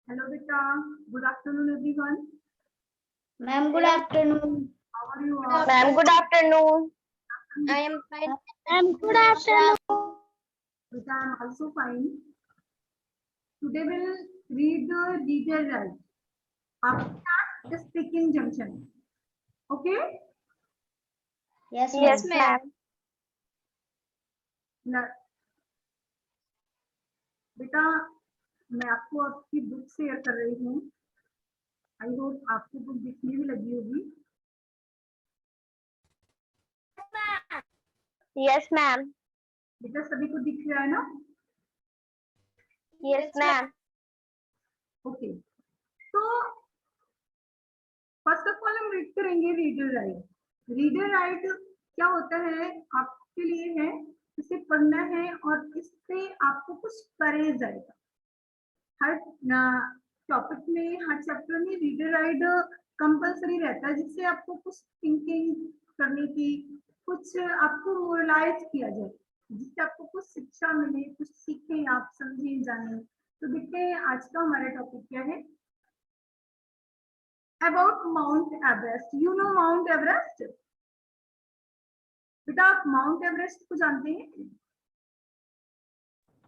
Hello, Beta. Good afternoon, everyone. Ma'am, good afternoon. How are you all? Ma'am, good afternoon. I am fine. Ma'am, good afternoon. Beta, I'm also fine. Today we'll read the detailed right. After that, the speaking junction. Okay? Yes, ma'am. Yes, ma'am. Now, बेटा मैं आपको आपकी book share कर रही हूँ. I hope आपको book दिखने भी लगी होगी. Yes, ma'am. बेटा सभी को दिख रहा है ना? Yes, ma'am. ओके. तो फर्स्ट ऑफ ऑल हम रीड करेंगे रीडर राइट. रीडर राइट क्या होता है आपके लिए है, इसे पढ़ना है और इससे आपको कुछ करे जाएगा. हर टॉपिक में, हर चैप्टर में रीडर राइट कंपलसरी रहता है, जिससे आपको कुछ थिंकिंग करने की, कुछ आपको मोरलाइज किया जाए, जिससे आपको कुछ शिक्षा मिले, कुछ सीखें, आप समझें, जानें. तो देखते हैं आज का हमारा टॉपिक क्या है. About Mount Everest. You know Mount Everest? बेटा आप माउंट एवरेस्ट को जानते हैं?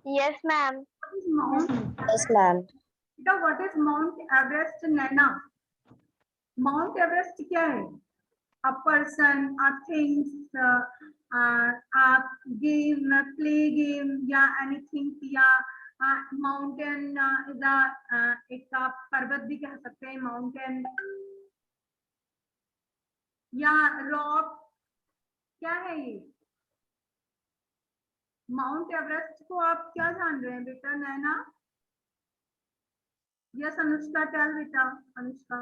Yes, ma'am. What is Mount Yes, ma'am. बेटा what is Mount Everest, Naina? Mount Everest क्या है? A person, a things, a game, a play game या anything या mountain is a एक आप पर्वत भी कह सकते हैं, mountain या रॉक. क्या है ये? माउंट एवरेस्ट को आप क्या जान रहे हैं बेटा? नैना? यस अनुष्का, टेल बेटा. Anushka.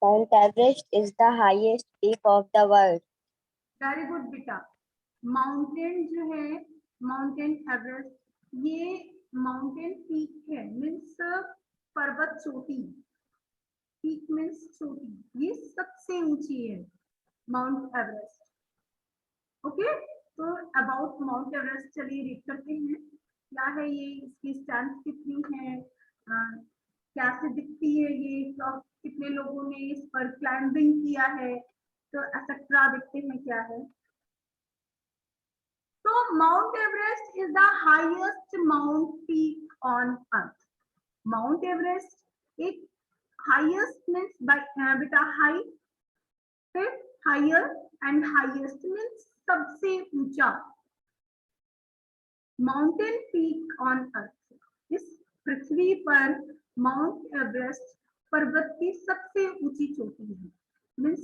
Mount Everest is the highest peak of the world. Very good बेटा. माउंटेन जो है, माउंटेन एवरेस्ट, ये माउंटेन पीक है, मीन्स पर्वत चोटी. पीक मीन्स चोटी, ये सबसे ऊंची है माउंट एवरेस्ट. ओके. तो अबाउट माउंट एवरेस्ट चलिए रीड करते हैं. क्या है ये, इसकी स्ट्रेंथ कितनी है, कैसे दिखती है ये, कितने लोगों ने इस पर क्लाइंबिंग किया है, तो एक्सेट्रा देखते हैं क्या है. तो mount Everest is the highest mount peak on earth. Mount Everest एक हाईएस्ट मीन्स बेटा हाई, फिर हायर एंड हाईएस्ट मीन्स सबसे ऊंचा. माउंटेन पीक ऑन अर्थ, इस पृथ्वी पर माउंट एवरेस्ट पर्वत की सबसे ऊंची चोटी है. मीन्स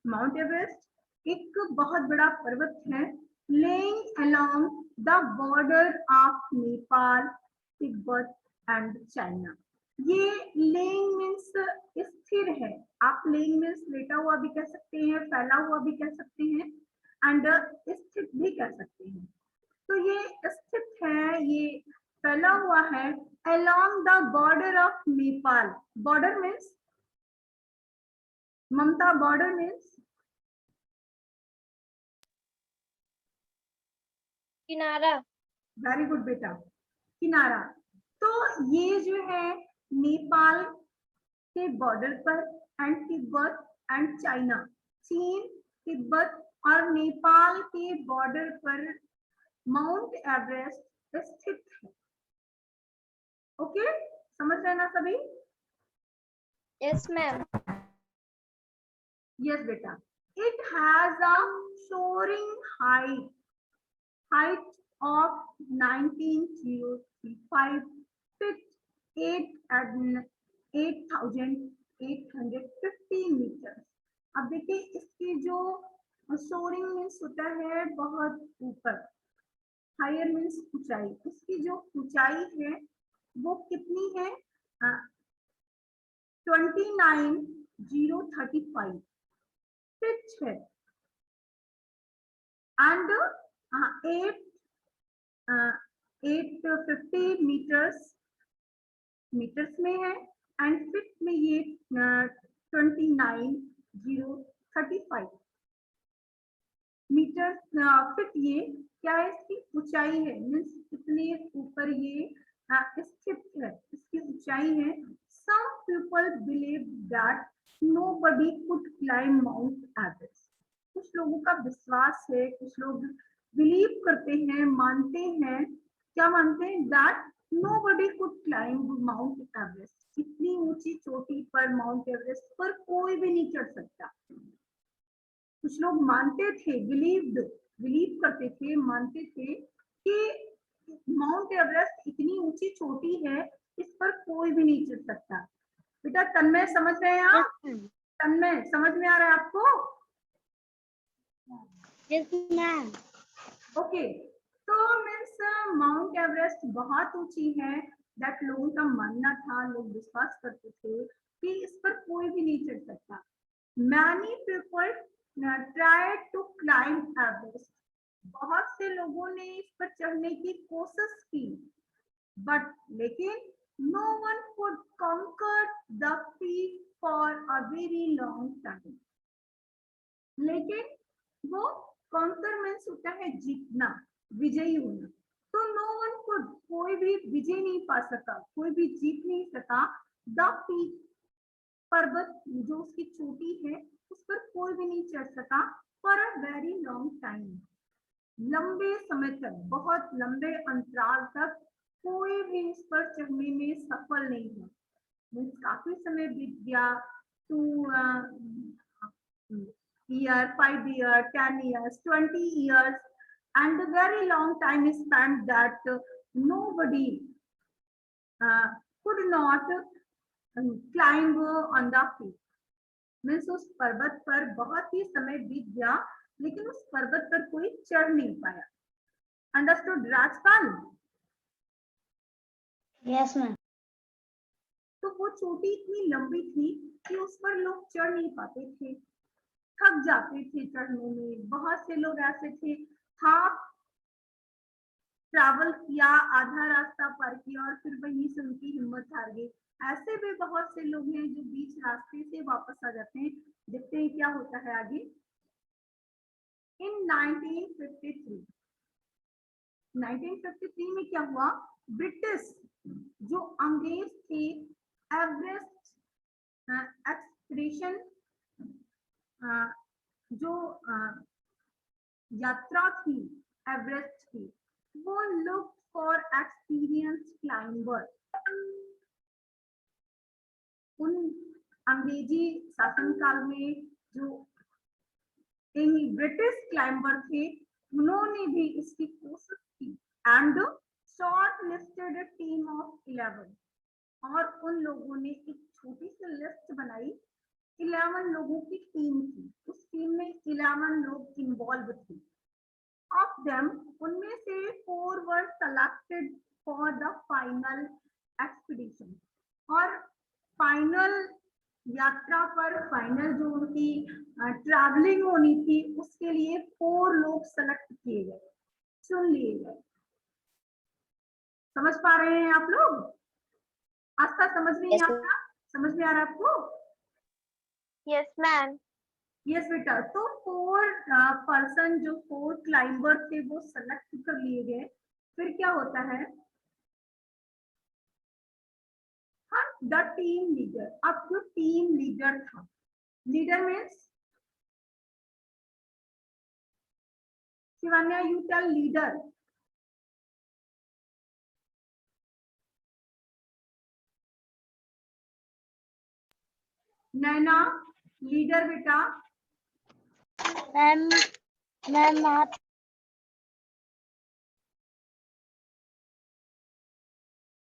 माउंट एवरेस्ट एक बहुत बड़ा पर्वत है, laying along the border of Nepal, Tibet and China. ये लेइंग मीन्स स्थिर है. आप लेइंग मीन्स लेटा हुआ भी कह सकते हैं, फैला हुआ भी कह सकते हैं, एंड स्थित भी कह सकते हैं. तो ये स्थित है, ये फैला हुआ है along the border of Nepal. Border means Mamta, border means किनारा. वेरी गुड बेटा, किनारा. तो ये जो है नेपाल के बॉर्डर पर एंड तिब्बत एंड चाइना, चीन, तिब्बत और नेपाल के बॉर्डर पर माउंट एवरेस्ट स्थित है. ओके, समझ रहे ना सभी? Yes, ma'am. Yes beta. It has a soaring height of 19,035 feet, 8,850 meters. अब देखिए इसकी जो सोरिंग मीन्स होता है बहुत ऊपर, हायर मीन्स ऊंचाई. इसकी जो ऊंचाई है वो कितनी है? 29,035 फीट है, एंड 850 मीटर्स में है, एंड फीट में ये 29,035 मीटर फीट. ये क्या है? इसकी ऊंचाई है, मीन्स इतने ऊपर ये स्थित है, इसकी ऊंचाई है। Some people believe that nobody could climb Mount Everest. कुछ लोगों का विश्वास है, कुछ लोग बिलीव करते हैं, मानते हैं, क्या मानते हैं? That nobody could climb Mount Everest. इतनी ऊंची चोटी पर, माउंट एवरेस्ट पर कोई भी नहीं चढ़ सकता। कुछ लोग मानते थे, बिलीव करते थे, मानते थे कि माउंट एवरेस्ट इतनी ऊंची चोटी है, इस पर कोई भी नहीं चढ़ सकता। बेटा तन्मय समझ रहे हैं आप? तन्मय समझ में आ रहा है आपको? Yes, ma'am. ओके, तो मीन्स माउंट एवरेस्ट बहुत ऊंची है, दैट लोगों का मानना था, लोग विश्वास करते थे कि इस पर कोई भी नहीं चढ़ सकता। Many people try to climb Everest, बहुत से लोगों ने इस पर चढ़ने की कोशिश की, बट लेकिन no one could conquer the peak for a very long time. लेकिन वो कॉन्कर मीन्स होता है जीतना, विजयी होना। तो नो वन कुड, कोई भी विजय नहीं पा सका, कोई भी जीत नहीं सका। द पीक, पर्वत जो उसकी चोटी है, उस पर कोई भी नहीं चढ़ सका for a very long time, लंबे समय तक, बहुत लंबे अंतराल तक कोई भी इस पर चढ़ने में सफल नहीं हुआ। काफी समय बीत गया, 2 year, 5 years, 10 years, 20 years, and a very long time is spent that nobody could not climb on the peak. Means उस पर्वत पर बहुत ही समय बीत गया, लेकिन उस पर्वत पर कोई चढ़ नहीं पाया। अंडरस्टूड राजपाल? Yes, ma'am. तो वो चोटी इतनी लंबी थी कि उस पर लोग चढ़ नहीं पाते थे, थक जाते थे चढ़ने में। बहुत से लोग ऐसे थे, हाफ ट्रैवल किया, आधा रास्ता पार किया और फिर वहीं से उनकी हिम्मत हार गई। ऐसे भी बहुत से लोग हैं जो बीच रास्ते से वापस आ जाते हैं। देखते हैं क्या होता है आगे। इन 1953 में क्या हुआ? ब्रिटिश जो अंग्रेज थे, एवरेस्ट एक्सपीडिशन जो यात्रा थी एवरेस्ट की, वो लुक फॉर एक्सपीरियंस क्लाइंबर। उन अंग्रेजी शासनकाल में जो ब्रिटिश क्लाइंबर थे, उन्होंने भी इसकी कोशिश की and short listed team of 11, और उन लोगों ने एक छोटी सी लिस्ट बनाई। 11 लोगों की टीम थी, उस टीम में 11 लोग इन्वॉल्व थे। ऑफ देम, उनमें से 4 were selected for the final expedition, और फाइनल यात्रा पर, फाइनल जो उनकी ट्रैवलिंग होनी थी, उसके लिए 4 लोग सेलेक्ट किए गए, चुन लिए गए। समझ पा रहे हैं आप लोग? आस्था समझ नहीं Yes, आता? समझ में आ रहा है आपको? Yes, ma'am. यस बेटा, तो 4 पर्सन जो 4 क्लाइंबर थे वो सेलेक्ट कर लिए गए। फिर क्या होता है? हाँ, द टीम लीडर। अब जो टीम लीडर था, leader means Shivanya, you tell leader. Naina, leader बेटा। Ma'am,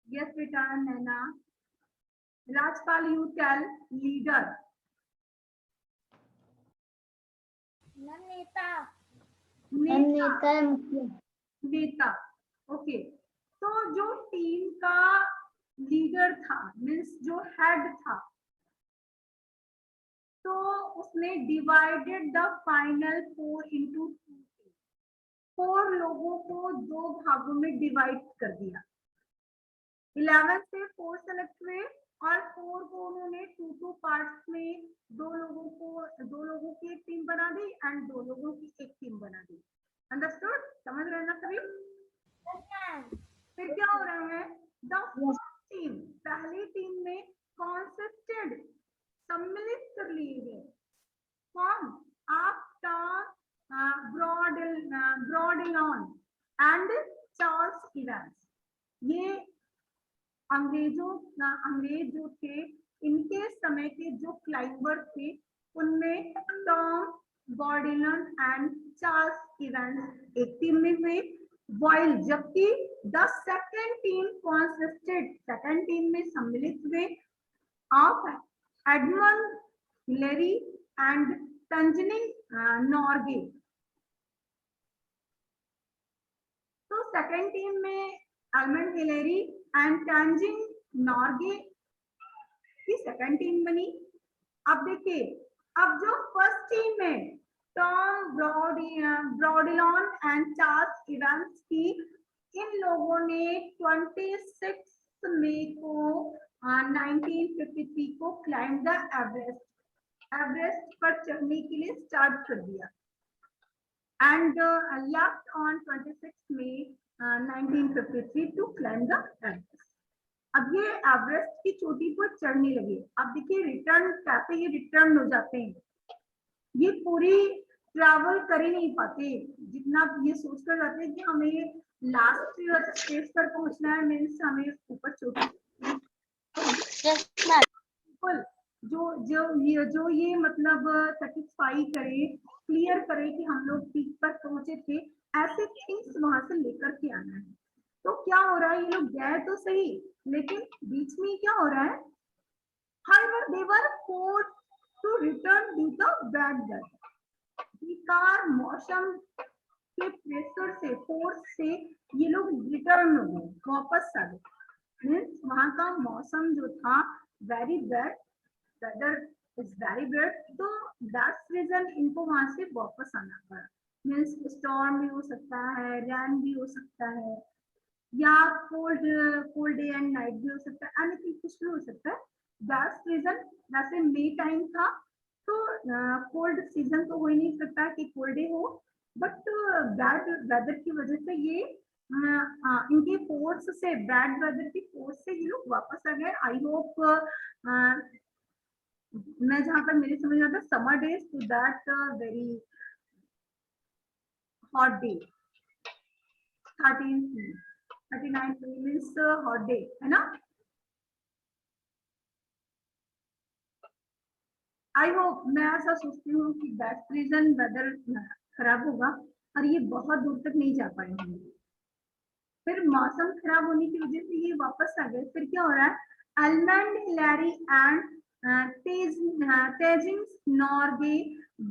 यस बेटा Naina. Rajpal, you tell leader. नेता, नेता। ओके, तो जो टीम का लीडर था, मीन्स जो हेड था, तो उसने डिवाइडेड द फाइनल 4 into 2। 4 लोगों को 2 भागों में डिवाइड कर दिया। 11 से 4 सेलेक्ट हुए और 4 को उन्होंने 2 पार्ट्स में, 2 लोगों की एक टीम बना दी एंड 2 लोगों की एक टीम बना दी। अंडरस्टूड? समझ रहे हैं ना सभी? फिर क्या हो रहा है? The end Charles Evans. ये अंग्रेज जो थे, इनके समय के जो क्लाइंबर थे उनमें Tom Bourdillon and Charles Evans एक टीम में हुए, वाइल जबकि the second team consisted, second team में सम्मिलित हुए of Edmund Hillary and Tenzing Norgay. तो सेकंड टीम में Edmund Hillary and Tenzing Norgay की सेकंड टीम बनी। अब देखिए, अब जो फर्स्ट टीम में Tom Bourdillon and Charles Evans की, इन लोगों ने 26 मई को 1953 को क्लाइंब द एवरेस्ट पर चढ़ने के लिए स्टार्ट कर दिया and left on 26 May 1953 to climb the Everest. अब ये एवरेस्ट की चोटी पर चढ़ने लगे। अब देखिए रिटर्न कैसे ये रिटर्न हो जाते हैं, ये पूरी ट्रैवल कर ही नहीं पाते, जितना ये सोच कर जाते हैं कि हमें लास्ट स्टेज पर पहुंचना है, मीन्स हमें ऊपर चोटी जो ये मतलब सेटिस्फाई करे, क्लियर करे कि हम लोग पीक पर पहुंचे थे, ऐसे थिंग्स वहां से लेकर के आना है। तो क्या हो रहा है, ये लोग गए तो सही, लेकिन बीच में क्या हो रहा है, however they were forced to return due to bad weather। बेकार मौसम के प्रेशर से, फोर्स से ये लोग रिटर्न हो गए, वापस आ गए। मीन्स वहां का मौसम जो था very bad, weather is very bad, तो दैट्स रीजन इनको वहां से वापस आना पड़ा। मीन्स स्टॉर्म भी हो सकता है, रैन भी हो सकता है, या कोल्ड डे एंड नाइट भी हो सकता है, एनीथिंग कुछ भी हो सकता है। दैट्स रीजन, वैसे मई टाइम था तो कोल्ड सीजन तो हो ही नहीं सकता कि कोल्ड डे हो, बट बैड वेदर की वजह से ये इनके फोर्स से, बैड वेदर की फोर्स से ये लोग वापस आ गए। आई होप मैं जहां पर मेरे समझ में आता summer days to that very hot day 39 means hot day है ना। आई होप, मैं ऐसा सोचती हूँ कि दैट्स रीजन वेदर खराब होगा और ये बहुत दूर तक नहीं जा पाए होंगे। फिर मौसम खराब होने की वजह से ये वापस आ गए। फिर क्या हो रहा है, Edmund Hillary and Tenzing Norgay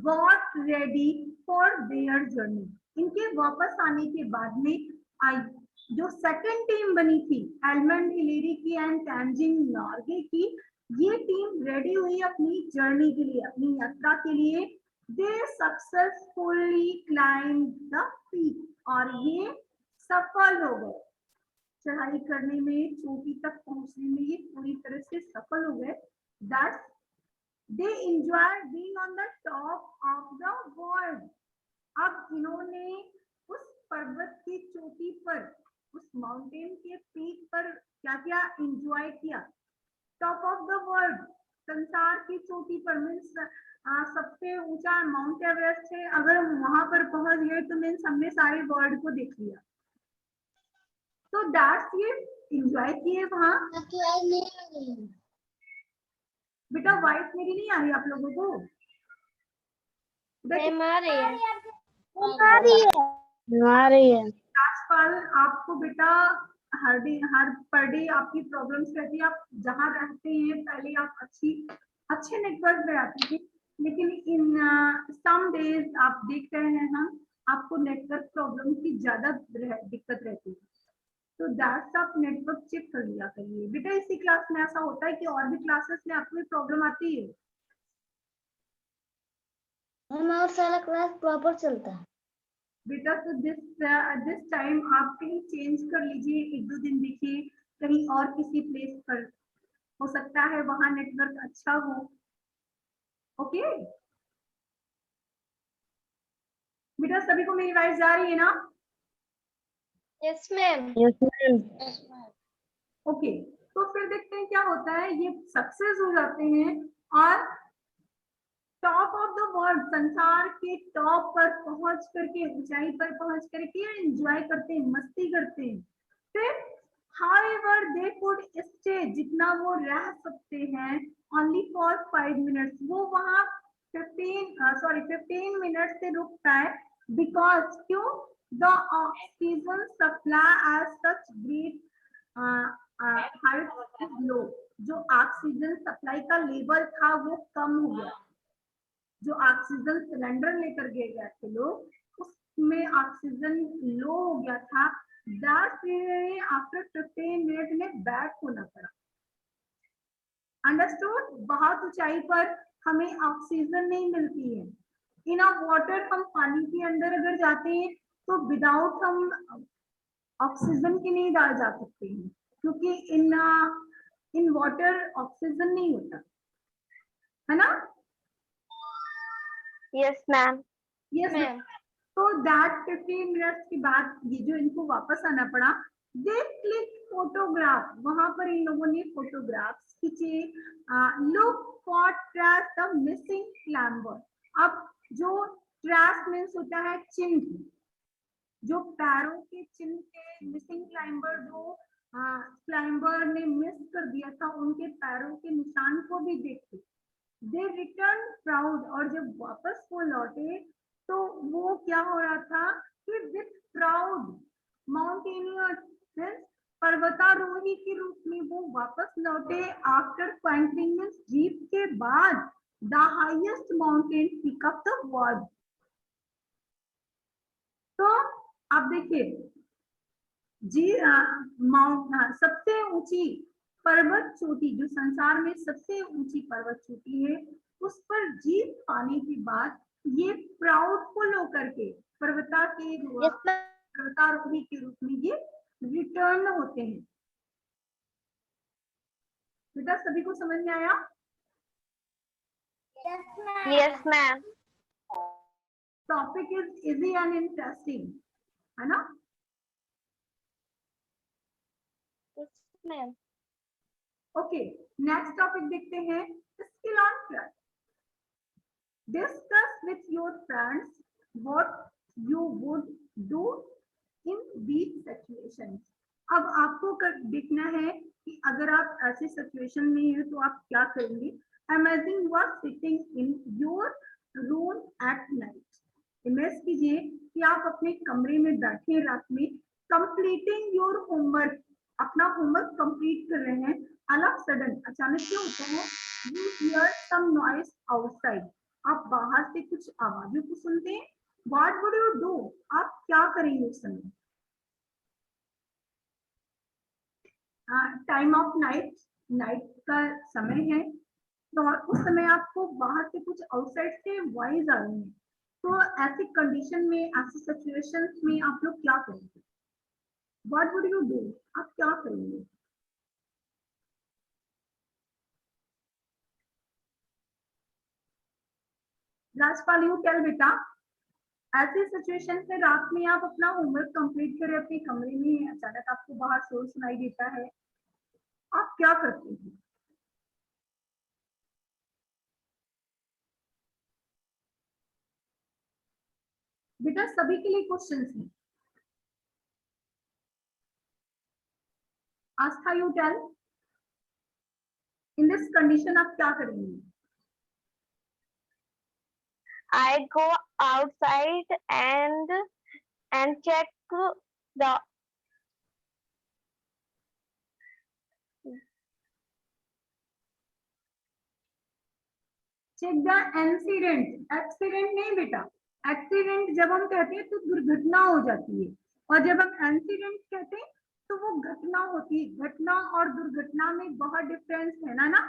got ready for their journey. इनके वापस आने के बाद में जो सेकंड टीम बनी थी एडमंड हिलेरी की एंड तेजिंग नॉर्गे की, ये टीम रेडी हुई अपनी जर्नी के लिए, अपनी यात्रा के लिए। दे सक्सेसफुली क्लाइंब द पीक, और ये सफल हो गए चढ़ाई करने में, चोटी तक पहुंचने में ये पूरी तरह से सफल हो गए। That's they enjoy being on the top of the world. अब इन्होंने उस पर्वत की चोटी पर, उस माउंटेन के पीक पर क्या क्या एंजॉय किया। टॉप ऑफ द वर्ल्ड, संसार की चोटी पर, मीन्स सबसे ऊंचा माउंट एवरेस्ट है, अगर हम वहां पर पहुंच गए तो मीन्स हमने सारे वर्ल्ड को देख लिया। तो दैट्स ये एंजॉय किए वहां। बेटा वॉइस मेरी नहीं आ रही आप लोगों को? आजकल आपको बेटा हर पर डे आपकी प्रॉब्लम्स रहती है। आप जहाँ रहते हैं पहले आप अच्छे नेटवर्क में रहते थे, लेकिन इन सम डेज आप देख रहे हैं हम आपको नेटवर्क प्रॉब्लम की ज्यादा दिक्कत रहती है। तो दैट्स आप नेटवर्क चेक कर लिया करिए बेटा। इसी क्लास में ऐसा होता है कि और भी क्लासेस में आपको प्रॉब्लम आती है? और सारा क्लास प्रॉपर चलता है बेटा। तो दिस टाइम आप कहीं चेंज कर लीजिए, 1-2 दिन देखिए कहीं और किसी प्लेस पर, हो सकता है वहां नेटवर्क अच्छा हो। ओके बेटा, सभी को मेरी वॉइस जा रही है ना? Yes ma'am. ओके, तो फिर देखते हैं क्या होता है। ये सक्सेस हो जाते हैं और टॉप ऑफ द वर्ल्ड, संसार के टॉप पर पहुंच करके, ऊंचाई पर पहुंच करके एंजॉय करते हैं, मस्ती करते हैं। फिर however they could stay, जितना वो रह सकते हैं, only for 5 minutes, वो वहां 15 मिनट से रुकता है, because क्यों, the oxygen supply as such great height is low, जो ऑक्सीजन सप्लाई का लेवल था वो कम हो गया, जो ऑक्सीजन सिलेंडर लेकर गए थे लोग, उसमें ऑक्सीजन लो हो गया था, आफ्टर 15 मिनट में बैक होना पड़ा। अंडरस्टूड? बहुत ऊंचाई पर हमें ऑक्सीजन नहीं मिलती है। इन अ वाटर, हम पानी के अंदर अगर जाते हैं तो विदाउट हम ऑक्सीजन के नहीं डाल जा सकते हैं, क्योंकि इन वाटर ऑक्सीजन नहीं होता है ना। Yes ma'am. Yes ma'am. तो दैट 15 मिनट्स के बाद ये जो इनको वापस आना पड़ा, दे क्लिक फोटोग्राफ, वहां पर इन लोगों ने फोटोग्राफ्स खींचे, look for trash the missing climber. अब जो ट्रैश मीन्स होता है चिन्ह, जो पैरों के चिन्ह के मिसिंग क्लाइंबर, जो क्लाइंबर ने मिस कर दिया था, उनके पैरों के निशान को भी देखते। दे रिटर्न प्राउड, और जब वापस वो लौटे तो वो क्या हो रहा था कि विथ प्राउड माउंटेनियर्स, पर्वतारोही के रूप में वो वापस लौटे, आफ्टर क्लाइंबिंग जीप के बाद the highest mountain peak of the world. तो अब देखिए जी, सबसे ऊंची पर्वत चोटी, जो संसार में सबसे ऊंची पर्वत चोटी है, उस पर जीत पाने के बाद ये प्राउडफुल होकर के पर्वतारोही के रूप में ये रिटर्न होते हैं। बेटा सभी को समझ में आया? Yes ma'am. Topic is easy and interesting, है ना? मैम। ओके, नेक्स्ट टॉपिक देखते हैं, skill on track. Discuss with your friends what you would do in these situations. अब आपको देखना है कि अगर आप ऐसे सिचुएशन में हैं तो आप क्या करेंगे। Imagine you are sitting in your room at night. Image कीजिए कि आप अपने कमरे में बैठे रात में, कंप्लीटिंग योर होमवर्क, अपना होमवर्क कंप्लीट कर रहे हैं। ऑल ऑफ सडन अचानक क्या होता है, you hear some noise outside, आप बाहर से कुछ आवाजों को सुनते हैं। व्हाट वुड यू डू, आप क्या करेंगे उस समय? टाइम ऑफ नाइट, नाइट का समय है, तो उस समय आपको बाहर से कुछ आउटसाइड से वॉइस आ रही है, तो ऐसी कंडीशन में, ऐसी सिचुएशन में आप लोग क्या करेंगे? व्हाट वुड यू डू, आप क्या करेंगे? राजपाल यू टेल बेटा, ऐसी सिचुएशन में रात में आप अपना होमवर्क कंप्लीट करें अपने कमरे में, अचानक आपको बाहर शोर सुनाई देता है, आप क्या करते हैं? बेटा सभी के लिए क्वेश्चन है। Aastha you tell, in this condition आप क्या करेंगे? I go outside and check the check the incident. Accident नहीं बेटा, एक्सीडेंट जब हम कहते हैं तो दुर्घटना हो जाती है, और जब हम इंसिडेंट कहते हैं तो वो घटना होती है। घटना और दुर्घटना में बहुत डिफरेंस है ना,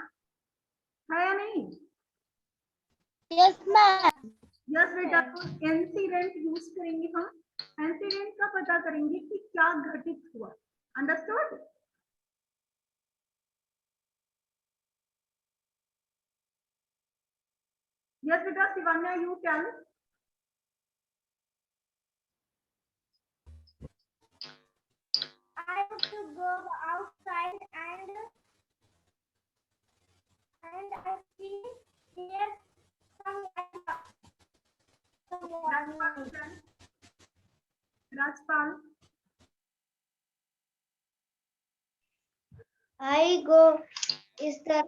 है या नहीं? Yes ma'am. यस बेटा, तो इंसिडेंट यूज करेंगे हम, इंसिडेंट का पता करेंगे कि क्या घटित हुआ। अंडरस्टूड? यस बेटा, Shivanya you tell. I have to go outside and I see there some Rajpal, turn. Rajpal, I go is the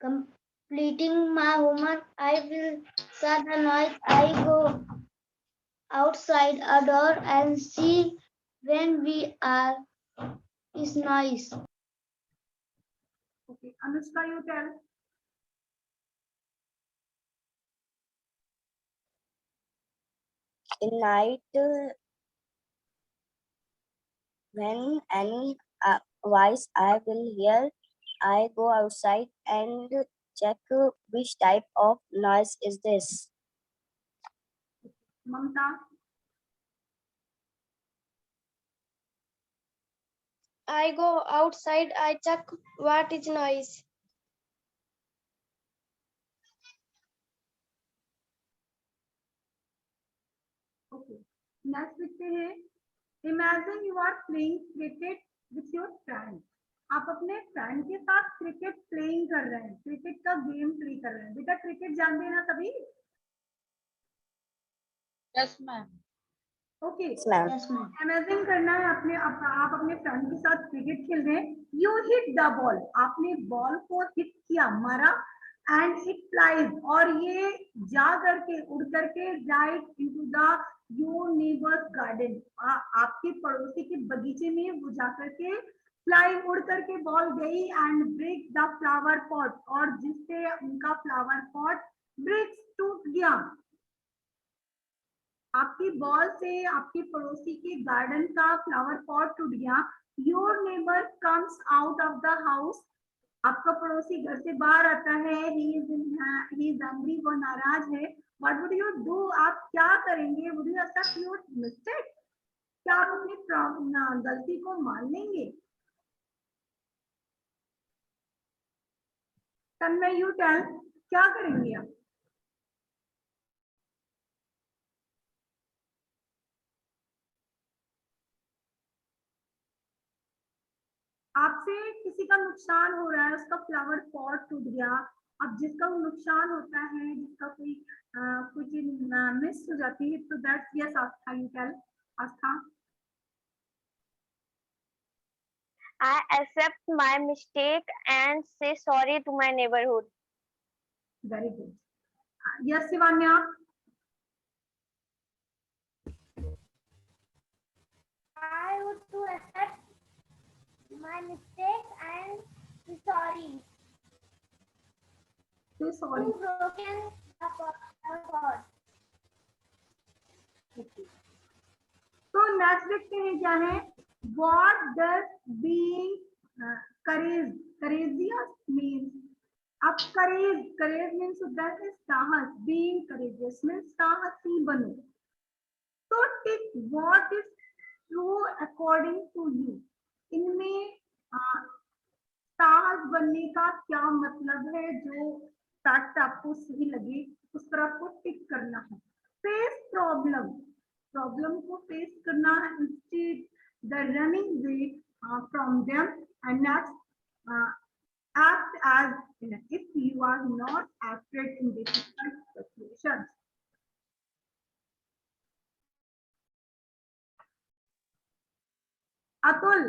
completing my homework. I will start the noise. I go outside a door and see when we are is noise. okay. Anushka, you tell. In night, when any voice I will hear, I go outside and check which type of noise is this. Mamta, I go outside. I check what is noise. okay. Next लिखते हैं. Imagine you are playing cricket with your friend. आप अपने friend के साथ cricket playing कर रहे हैं, cricket का गेम प्ले कर रहे हैं. बेटा क्रिकेट जानते हैं ना सभी? Yes, ma'am. Okay. Yes, ma'am. Yes, ma'am. Imagine करना है आप अपने फ्रेंड के साथ क्रिकेट खेल रहे हैं. यू हिट द बॉल, आपने बॉल को हिट किया, मारा, एंड इट फ्लाइज, और ये जा करके उड़ करके right into the your neighbours garden, आपके पड़ोसी के बगीचे में वो जा करके फ्लाई उड़ करके बॉल गई and break the flower pot, और जिससे उनका फ्लावर पॉट ब्रेक्स, टूट गया. आपकी बॉल से आपके पड़ोसी के गार्डन का फ्लावर पॉट टूट गया. Your neighbour comes out of the house, आपका पड़ोसी घर से बाहर आता है. ही इज एंग्री, वो नाराज है. व्हाट वुड यू डू, आप क्या करेंगे? Would you accept your mistake, क्या आप अपनी गलती को मान लेंगे? तन्मय, यू टेल, क्या करेंगे आप? आपसे किसी का नुकसान हो रहा है, उसका फ्लावर पॉट टूट गया. अब जिसका वो नुकसान होता है, जिसका कोई चीज मिस हो जाती है, तो that's yes Aastha, you tell. Aastha, I accept my mistake and say sorry to my neighborhood. Very good. Yes Shivanya. I would to accept my mistake and be sorry. तो sorry. Who broken the pot? तो next देखते हैं क्या है. What does being courageous means. अब करेज means होता है साहस. बीइंग करेजियस मीन्स साहसी बनो. तो tick what is true according to you. इनमें साहस बनने का क्या मतलब है, जो फैक्ट आपको सही लगे उस पर आपको टिक करना है. फेस प्रॉब्लम, प्रॉब्लम को फेस करना है instead the running way from them. And next act as if you are not afraid in difficult situations. Atul,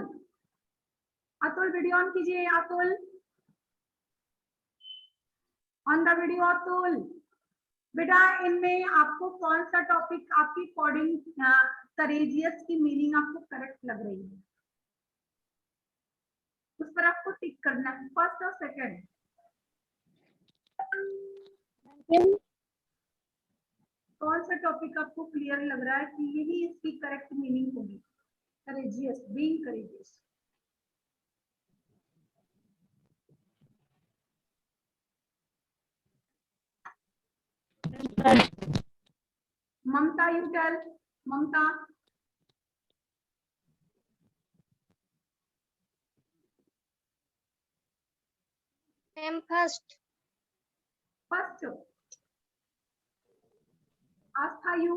Atul video on कीजिए. Atul, on the video. Atul बेटा, इनमें आपको कौन सा टॉपिक आपकी अकॉर्डिंग करेजियस की मीनिंग आपको करेक्ट लग रही है, उस पर आपको टिक करना है, फर्स्ट और सेकंड. कौन सा टॉपिक आपको क्लियर लग रहा है कि यही इसकी करेक्ट मीनिंग होगी, courageous, being courageous. Mamta, you tell. Mamta, I am first. First. Aastha, you.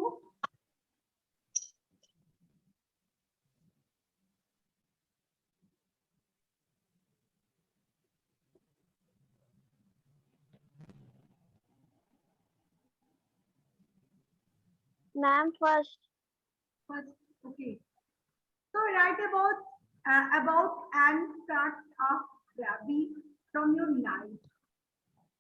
Ma'am, first. First, okay. So write about an fact of bravery from your life.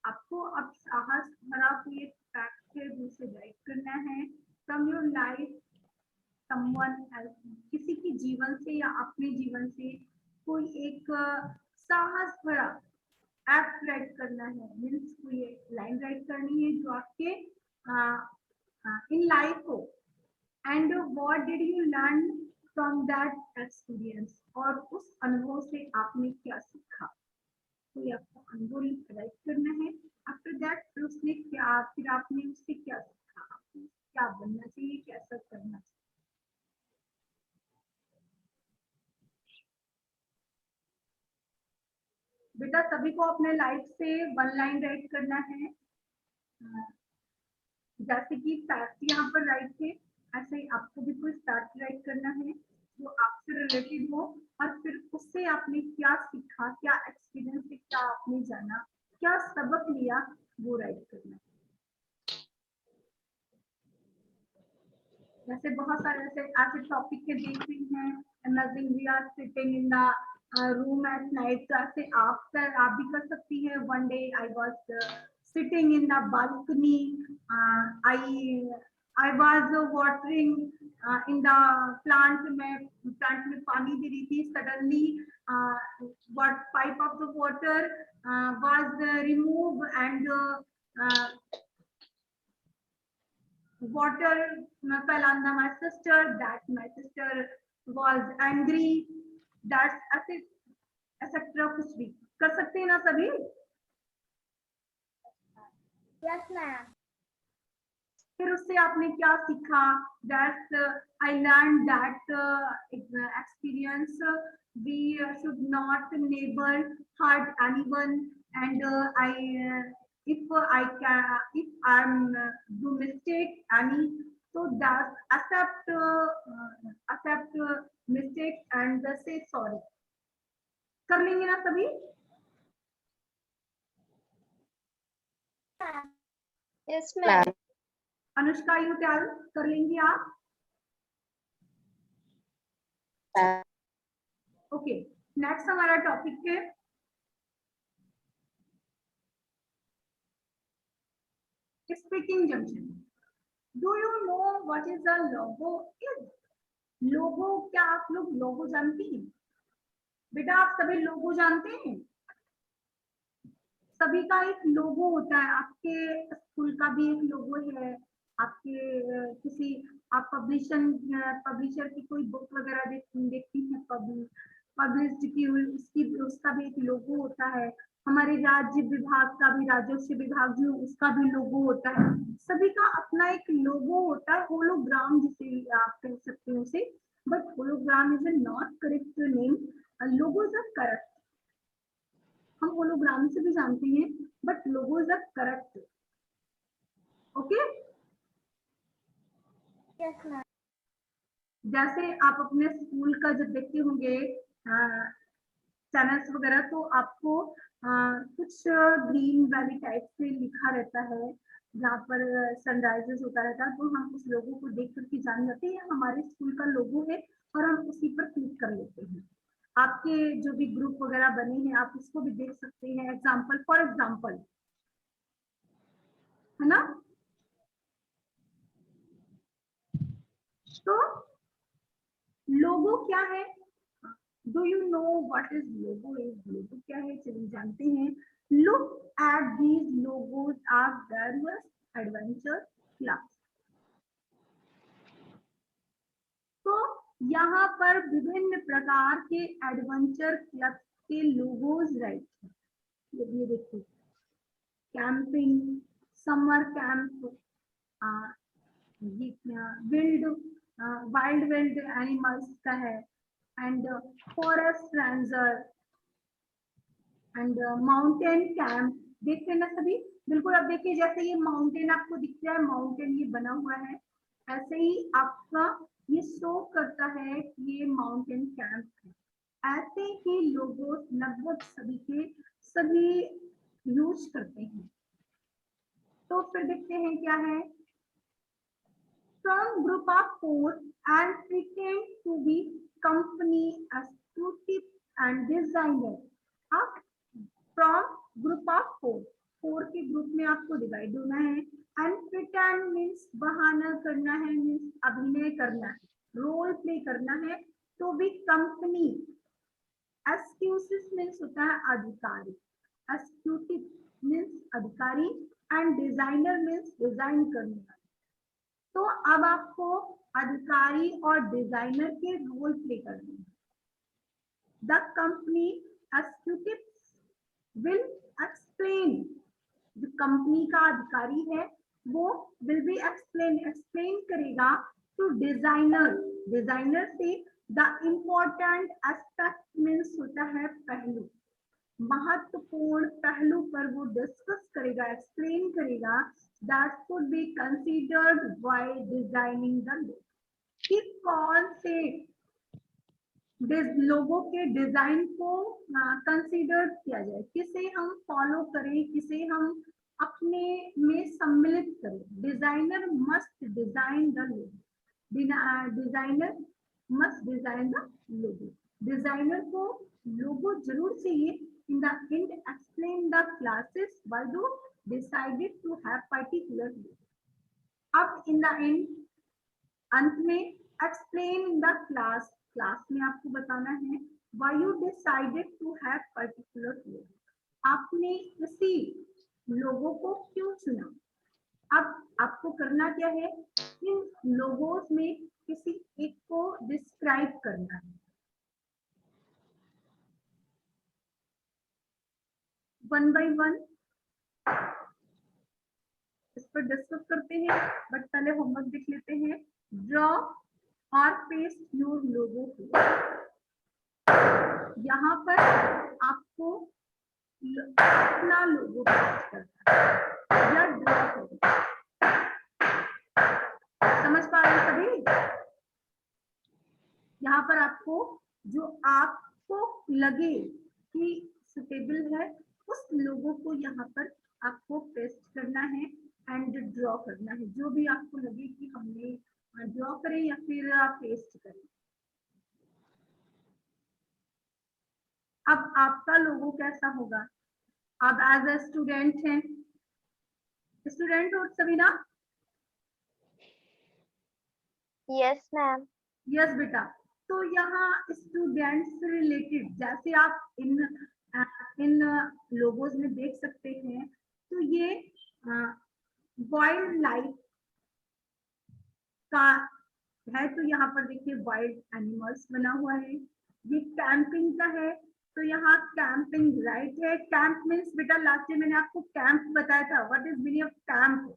आपको अब साहस भरा कोई फैक्ट है जिसे राइट करना है from your life, someone else, किसी की जीवन से या अपने जीवन से कोई एक साहस भरा एक्ट राइट करना है, मीन्स कोई लाइन राइट करनी है जो आपके इन लाइफ हो। And what did you learn from that experience, और उस अनुभव से आपने क्या सीखा। तो ये आपको अनुभव राइट करना है। आफ्टर दैट फिर उसने क्या, फिर आपने उससे क्या सीखा, आपको क्या बनना चाहिए, कैसा करना चाहिए। बेटा सभी को अपने लाइफ से वन लाइन राइट करना है। जैसे कि फैक्ट यहाँ पर राइट थे, ऐसे ही आपको भी कोई फैक्ट राइट करना है जो आपसे रिलेटेड हो, और फिर उससे आपने क्या सीखा, क्या एक्सपीरियंस से क्या आपने जाना, क्या सबक लिया, वो राइट करना है। जैसे बहुत सारे ऐसे टॉपिक के देख रही हैं, imagine we are sitting in the room at night, तो ऐसे आप भी कर सकती हैं। One day I was sitting in the balcony, I was watering in the plant, में प्लांट में पानी दे रही थी। Suddenly what pipe of the water was removed and water fell on my sister, that my sister was angry, that's ऐसे etc कुछ भी कर सकते हैं ना सभी। Yes, ma'am. फिर उससे आपने क्या सीखा, that I learn that experience we should not never hurt anyone, and I if I'm do mistake any, so that accept mistakes and say sorry। कर लेंगे ना सभी। Yes, ma'am. Anushka you tell, कर लेंगी आप। ओके, नेक्स्ट हमारा topic है speaking junction. Do you know what is the logo? Is logo, क्या आप लोग लोगो जानती हैं? बेटा आप सभी लोगो जानते हैं? सभी का एक लोगो होता है, आपके स्कूल का भी एक लोगो है, आपके किसी आप पब्लिशर की कोई बुक वगैरह देखती हैं पब्लिश की हुई, उसका भी एक लोगो होता है। हमारे राज्य विभाग का भी, राजस्व विभाग जो उसका भी लोगो होता है। सभी का अपना एक लोगो होता है, होलोग्राम जिसे आप कह सकते हो उसे, but hologram is not correct name, logo is a correct. हम होलोग्राम से भी जानते हैं, but logo is a correct. Okay, Yes, ma'am. जैसे आप अपने स्कूल का जब देखते होंगे चैनल्स वगैरह, तो आपको कुछ ग्रीन वैली टाइप से लिखा रहता है, जहाँ पर सनराइजेस होता रहता है, तो हम उस लोगो को देख करके जान जाते हैं हमारे स्कूल का लोगो है, और हम उसी पर क्लिक कर लेते हैं। आपके जो भी ग्रुप वगैरह बने हैं, आप उसको भी देख सकते हैं, एग्जाम्पल फॉर एग्जाम्पल, है ना। तो लोगो क्या है? Do you know what is logo? Logo क्या है, चलिए जानते हैं। Look at these logos are various adventure clubs. तो यहाँ पर विभिन्न प्रकार के एडवेंचर क्लब के लोगोज राइट है। ये देखिए, camping, summer camp, wild wild animals का है, and forest ranger, and mountain camp. देखते हैं ना सभी, बिल्कुल। अब देखिए, जैसे ये माउंटेन आपको दिख रहा है, माउंटेन ये बना हुआ है, ऐसे ही आपका ये शो करता है कि ये माउंटेन कैंप है। ऐसे ही लोगों लगभग सभी के सभी यूज करते हैं। तो फिर देखते हैं क्या है। from group of 4 and pretend to be company executive and designer. अब from group of 4 के ग्रुप में आपको डिवाइड होना है एंड प्रिटेंड मीन्स बहाना करना है, मीन्स अभिनय करना है, रोल प्ले करना है। तो भी कंपनी एक्सक्यूसिव मीन्स होता है अधिकारी, एक्सिक्यूटिव मीन्स अधिकारी एंड डिजाइनर मीन्स डिजाइन करने वाला। तो अब आपको अधिकारी और डिजाइनर के रोल प्ले करने हैं। The company executive will explain, जो कंपनी का अधिकारी है वो विल बी एक्सप्लेन करेगा टू डिजाइनर, डिजाइनर से द इम्पोर्टेंट एस्पेक्ट मीन्स होता है पहलू, महत्वपूर्ण पहलू पर वो डिस्कस करेगा, एक्सप्लेन करेगा, that should be considered while designing the look, कि कौन से लोगों के डिजाइन को कंसीडर किया जाए, किसे हम फॉलो करें, किसे हम अपने में सम्मिलित करें। Designer must design the logo, designer must design the logo, designer को लोगो जरूर चाहिए। In the end explain the classes why they decided to have particular logo. अब इन द एंड, अंत में explain in the class, class में आपको बताना है why you decided to have particular logo, आपने किसी लोगों को क्यों चुना। अब आपको करना क्या है, इन लोगों में किसी एक को डिस्क्राइब करना है। वन बाय वन इस पर डिस्कस करते हैं, बट पहले होमवर्क देख लेते हैं। ड्रॉ और पेस्ट योर लोगो को, यहाँ पर आपको अपना लोगो पेस्ट करना है या ड्रॉ करना। समझ पा रहे हैं सभी? यहाँ पर आपको जो आपको लगे कि सुटेबल है उस लोगो को यहाँ पर आपको पेस्ट करना है एंड ड्रॉ करना है, जो भी आपको लगे कि हमने ड्रॉ करें या फिर पेस्ट करें। अब आपका लोगो कैसा होगा, आप एज अ स्टूडेंट हैं, स्टूडेंट हो सभी ना? Yes ma'am. यस बेटा, तो यहाँ स्टूडेंट से रिलेटेड जैसे आप इन लोगोज में देख सकते हैं, तो ये वाइल्ड लाइफ का है, तो यहाँ पर देखिए वाइल्ड एनिमल्स बना हुआ है। ये कैंपिंग का है, तो यहाँ कैंपिंग राइट है। कैंप मीन्स बेटा लास्ट में मैंने आपको कैंप बताया था, what is meaning of camp?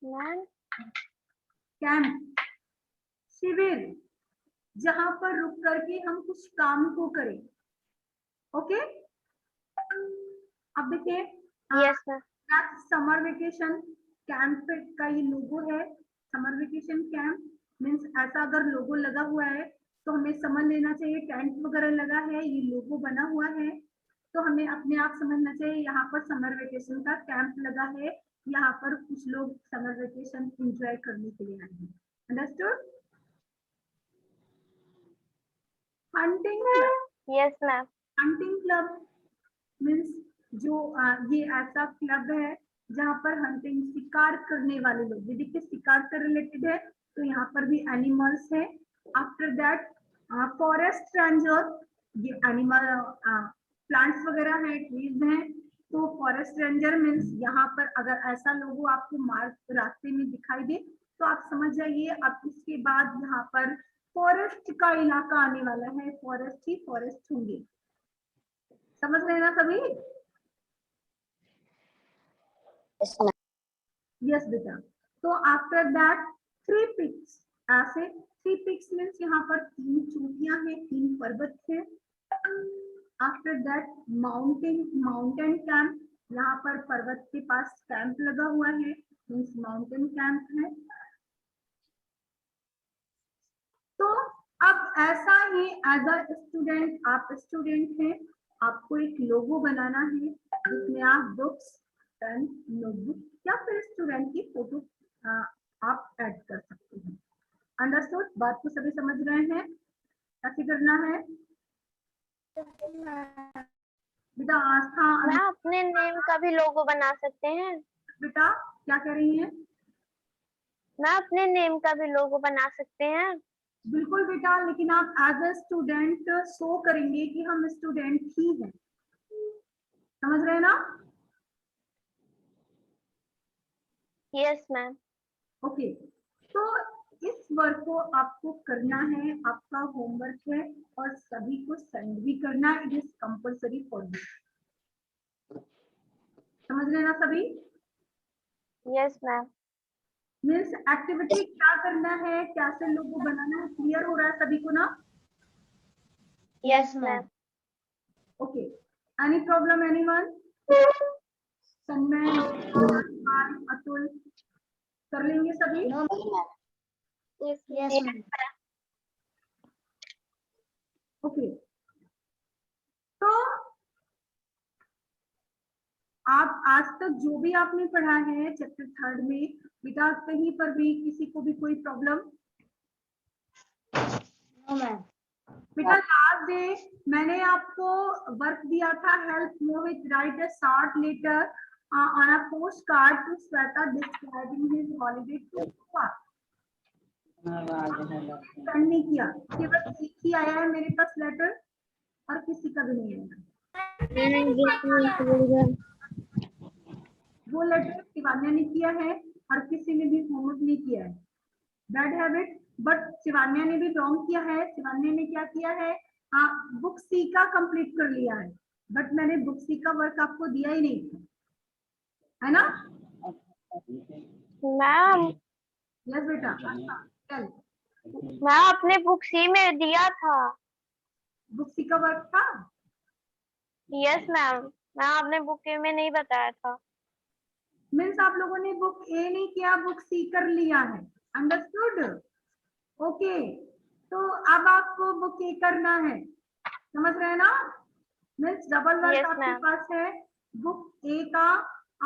Ma'am camp शिविर, जहां पर रुक करके हम कुछ काम को करें। ओके, अब देखिए yes ma'am. Summer vacation camp का ये लोगो है। समर वेकेशन कैंप मीन्स ऐसा अगर लोगो लगा हुआ है तो हमें समझ लेना चाहिए टेंट वगैरह लगा है, ये लोगो बना हुआ है, तो हमें अपने आप समझना चाहिए यहाँ पर समर वेकेशन का कैंप लगा है, यहाँ पर कुछ लोग समर वेकेशन एंजॉय करने के लिए आए हैं। Understood? Hunting club, yes ma'am. Hunting club means जो ये ऐसा क्लब है जहाँ पर हंटिंग शिकार करने वाले लोग, ये देखिए शिकार से रिलेटेड है, तो यहाँ पर भी एनिमल्स है। आफ्टर दैट फॉरेस्ट रेंजर, ये एनिमल प्लांट्स वगैरह है, ट्रीज हैं, तो फॉरेस्ट रेंजर मीन्स यहाँ पर अगर ऐसा लोगो आपको मार्ग रास्ते में दिखाई दे तो आप समझ जाइए। अब इसके बाद यहाँ पर फॉरेस्ट का इलाका आने वाला है, फॉरेस्ट ही फॉरेस्ट होंगे, समझ रहे हैं ना सभी? यस बेटा, तो आफ्टर दैट 3 पिक्स, ऐसे 3 पिक्स मीन्स यहाँ पर 3 चोटियां हैं, 3 पर्वत है। आफ्टर दैट माउंटेन कैंप, यहाँ पर पर्वत के पास कैंप लगा हुआ है, मीन्स माउंटेन कैंप है। तो अब ऐसा ही एज अ स्टूडेंट, आप स्टूडेंट हैं, आपको एक लोगो बनाना है जिसमें आप बुक्स पेन, नोटबुक या फिर स्टूडेंट की फोटो आप ऐड कर सकते हैं। अंडरस्टूड? बात को सभी समझ रहे हैं? कैसे करना है बेटा? आस्था, मैं अपने नेम का भी लोगो बना सकते हैं। बेटा क्या कह रही हैं? मैं अपने नेम का भी लोगो बना सकते हैं। बिल्कुल बेटा, लेकिन आप एज अ स्टूडेंट शो करेंगे कि हम स्टूडेंट ही हैं। समझ रहे हैं ना? Yes ma'am. ओके, तो इस वर्क को आपको करना है, आपका होमवर्क है और सभी को सेंड भी करना है। It is compulsory for you. समझ रहे हैं ना सभी? Yes ma'am. मीन्स एक्टिविटी क्या करना है, कैसे लोगो बनाना है, क्लियर हो रहा है सभी को ना? Yes, ma'am. Okay, any problem anyone? Sanmay, Atul कर लेंगे सभी? No, ma'am. Yes, ma'am. Okay, तो आप आज तक जो भी आपने पढ़ा है चैप्टर 3 में, बेटा कहीं पर भी किसी को भी कोई प्रॉब्लम? No, ma'am. बेटा लास्ट डे मैंने आपको वर्क दिया था, help Mohit write a short letter on a post card to Shweta describing his holiday to Goa. नहीं किया, केवल एक ही आया है मेरे पास लेटर और किसी का भी नहीं आया। वो लेटर शिवान्या ने किया है और किसी ने भी होमवर्क नहीं किया है। बैड हैबिट, बट शिवान्या ने भी रॉन्ग किया है। शिवान्या ने क्या किया है, बुक सी का कंप्लीट कर लिया है, बट मैंने बुक सी का वर्क आपको दिया ही नहीं था, है ना? मैम यस बेटा, अच्छा चल, मैं अपने बुक सी में दिया था। बुक सी का वर्क था। यस मैम, मैं अपने बुक ए में नहीं बताया था। मीन्स आप लोगों ने बुक ए नहीं किया, बुक सी कर लिया है। अंडरस्टूड? ओके, तो अब आपको बुक ए करना है। समझ रहे हैं ना? मीन्स डबल वर्क Yes, आपके ma'am. पास है। बुक ए का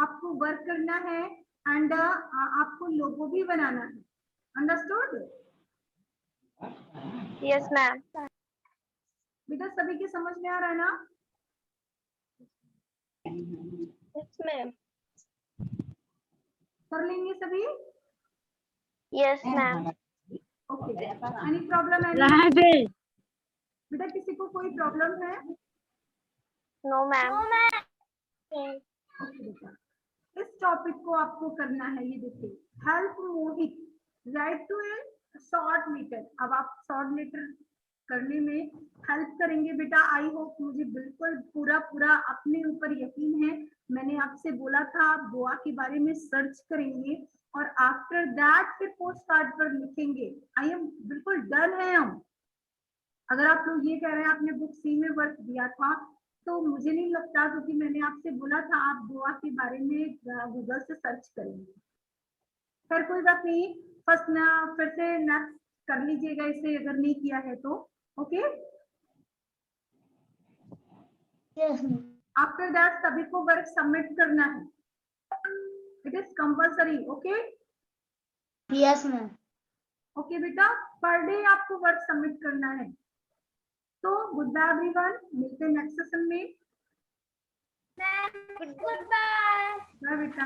आपको वर्क करना है एंड आपको लोगो भी बनाना है। अंडरस्टूड? Yes ma'am. बेटा सभी के समझ में आ रहा है ना? Yes ma'am. कर लेंगे सभी? Yes ma'am. Okay, any problem? Any बेटा किसी को कोई प्रॉब्लम है? No ma'am. ओके बेटा, इस टॉपिक को आपको करना है। ये देखिए, help Mohit write to a short letter. अब आप शॉर्ट लेटर करने में हेल्प करेंगे बेटा। आई होप, मुझे बिल्कुल पूरा पूरा अपने ऊपर यकीन है। मैंने आपसे बोला था आप गोवा के बारे में सर्च करेंगे और आफ्टर दैट फिर पोस्ट कार्ड पर लिखेंगे। आई एम बिल्कुल डन है हम। अगर आप लोग ये कह रहे हैं आपने बुक सी में वर्क दिया था, तो मुझे नहीं लगता, क्योंकि मैंने आपसे बोला था आप गोवा के बारे में गूगल से सर्च करेंगे। फिर कोई बात नहीं, फर्स्ट ना फिर से नेक्स्ट कर लीजिएगा इसे, अगर नहीं किया है तो। Okay, Yes, ma'am. After that सभी को वर्क सबमिट करना है। It is compulsory. Okay Yes, ma'am. Okay बेटा, पर डे आपको वर्क सबमिट करना है। तो गुड बाय एवरीवन, मिलते हैं नेक्स्ट सेशन में। Goodbye. बाय बेटा।